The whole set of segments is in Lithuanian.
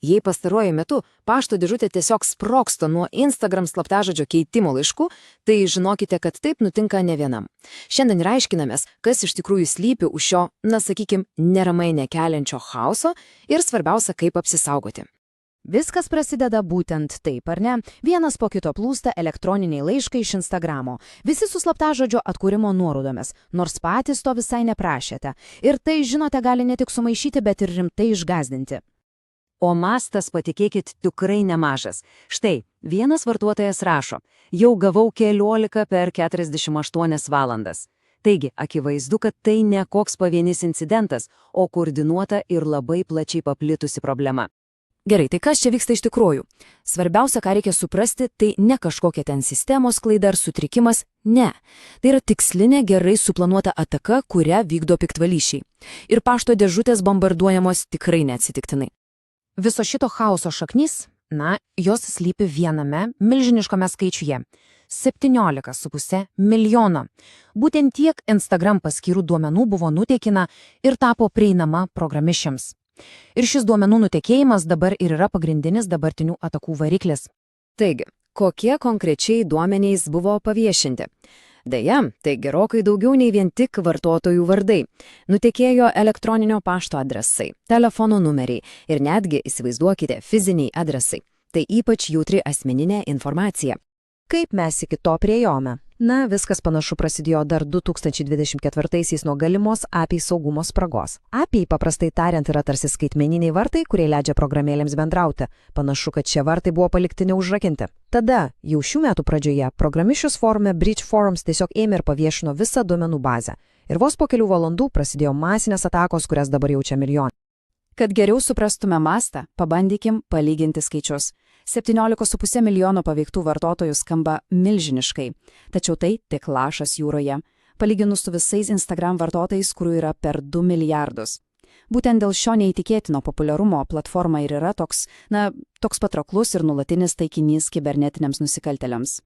Jei pastaruoju metu pašto dėžutė tiesiog sprogsta nuo Instagram slaptažodžio keitimo laiškų, tai žinokite, kad taip nutinka ne vienam. Šiandien ir aiškinamės, kas iš tikrųjų slypi už šio, neramai nekeliančio chaoso ir svarbiausia, kaip apsisaugoti. Viskas prasideda būtent taip, ar ne? Vienas po kito plūsta elektroniniai laiškai iš Instagramo. Visi su slaptažodžio atkūrimo nuorodomis, nors patys to visai neprašėte. Ir tai, žinote, gali ne tik sumaišyti, bet ir rimtai išgąsdinti. O mastas, patikėkit, tikrai nemažas. Štai, vienas vartotojas rašo, jau gavau 14 per 48 valandas. Taigi, akivaizdu, kad tai ne koks pavienis incidentas, o koordinuota ir labai plačiai paplitusi problema. Gerai, tai kas čia vyksta iš tikrųjų? Svarbiausia, ką reikia suprasti, tai ne kažkokia ten sistemos klaida ar sutrikimas, ne. Tai yra tikslinė, gerai suplanuota ataka, kurią vykdo piktvalyšiai. Ir pašto dėžutės bombarduojamos tikrai neatsitiktinai. Viso šito chaoso šaknys, jos slypi viename milžiniškame skaičiuje – 17,5 milijono. Būtent tiek Instagram paskyrų duomenų buvo nutekina ir tapo prieinama programišiams. Ir šis duomenų nutekėjimas dabar ir yra pagrindinis dabartinių atakų variklis. Taigi, kokie konkrečiai duomenys buvo paviešinti? Deja, tai gerokai daugiau nei vien tik vartotojų vardai. Nutekėjo elektroninio pašto adresai, telefono numeriai ir netgi, įsivaizduokite, fiziniai adresai. Tai ypač jautri asmeninė informacija. Kaip mes iki to priejome? Viskas panašu prasidėjo dar 2024-aisiais nuo galimos API saugumo spragos. API, paprastai tariant, yra tarsi skaitmeniniai vartai, kurie leidžia programėlėms bendrauti. Panašu, kad šie vartai buvo palikti neužrakinti. Tada, jau šių metų pradžioje, programišius forume Breach Forums tiesiog ėmė ir paviešino visą duomenų bazę. Ir vos po kelių valandų prasidėjo masinės atakos, kurias dabar jaučia milijonai. Kad geriau suprastume mastą, pabandykim palyginti skaičius. 17,5 milijono paveiktų vartotojų skamba milžiniškai, tačiau tai tik lašas jūroje, palyginus su visais Instagram vartotojais, kurių yra per 2 milijardus. Būtent dėl šio neįtikėtino populiarumo platforma ir yra toks patrauklus ir nuolatinis taikinys kibernetiniams nusikaltėliams.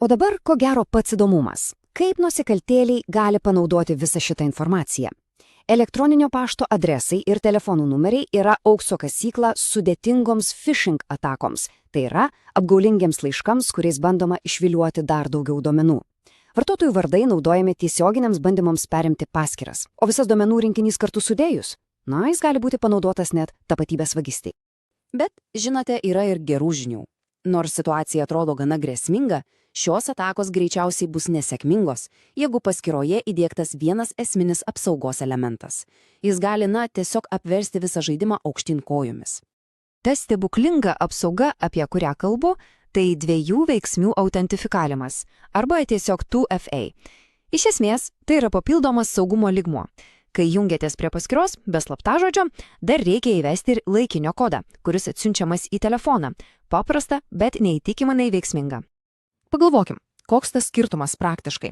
O dabar, ko gero, pats įdomumas. Kaip nusikaltėliai gali panaudoti visą šitą informaciją? Elektroninio pašto adresai ir telefonų numeriai yra aukso kasykla sudėtingoms phishing atakoms, tai yra apgaulingiams laiškams, kuriais bandoma išviliuoti dar daugiau duomenų. Vartotojų vardai naudojami tiesioginiams bandymams perimti paskyras, o visas duomenų rinkinys kartu sudėjus, jis gali būti panaudotas net tapatybės vagystei. Bet, žinote, yra ir gerų žinių. Nors situacija atrodo gana grėsminga, šios atakos greičiausiai bus nesėkmingos, jeigu paskyroje įdiegtas vienas esminis apsaugos elementas. Jis gali, tiesiog apversti visą žaidimą aukštyn kojomis. Ta stebuklinga apsauga, apie kurią kalbu, tai 2 veiksmių autentifikavimas, arba tiesiog 2FA. Iš esmės, tai yra papildomas saugumo lygmuo. Kai jungiatės prie paskyros, be slaptažodžio, dar reikia įvesti ir laikinio kodą, kuris atsiunčiamas į telefoną. Paprasta, bet neįtikinamai veiksminga. Pagalvokim, koks tas skirtumas praktiškai.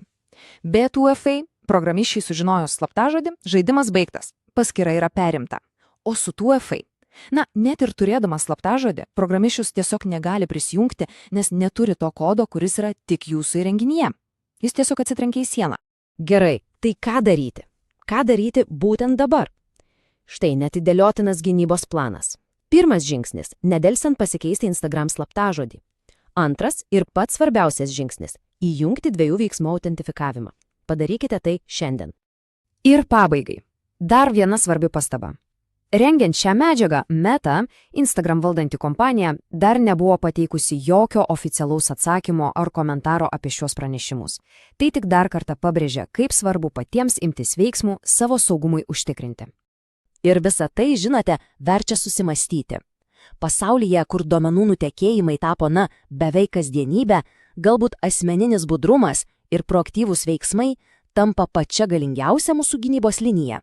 Be 2FA programišiai sužinojo slaptažodį, žaidimas baigtas, paskyra yra perimta. O su 2FA, net ir turėdamas slaptažodį, programišius tiesiog negali prisijungti, nes neturi to kodo, kuris yra tik jūsų įrenginyje. Jis tiesiog atsitrenkia į sieną. Gerai, tai ką daryti? Ką daryti būtent dabar? Štai neatidėliotinas gynybos planas. Pirmas žingsnis – nedelsiant pasikeisti Instagram slaptažodį. Antras ir pats svarbiausias žingsnis – įjungti 2 veiksmų autentifikavimą. Padarykite tai šiandien. Ir pabaigai. Dar viena svarbi pastaba. Rengiant šią medžiagą, Meta, Instagram valdanti kompanija, dar nebuvo pateikusi jokio oficialaus atsakymo ar komentaro apie šios pranešimus. Tai tik dar kartą pabrėžia, kaip svarbu patiems imtis veiksmų savo saugumui užtikrinti. Ir visa tai, žinote, verčia susimastyti. Pasaulyje, kur duomenų nutekėjimai tapo, beveik kasdienybė, galbūt asmeninis budrumas ir proaktyvūs veiksmai tampa pačia galingiausia mūsų gynybos linija.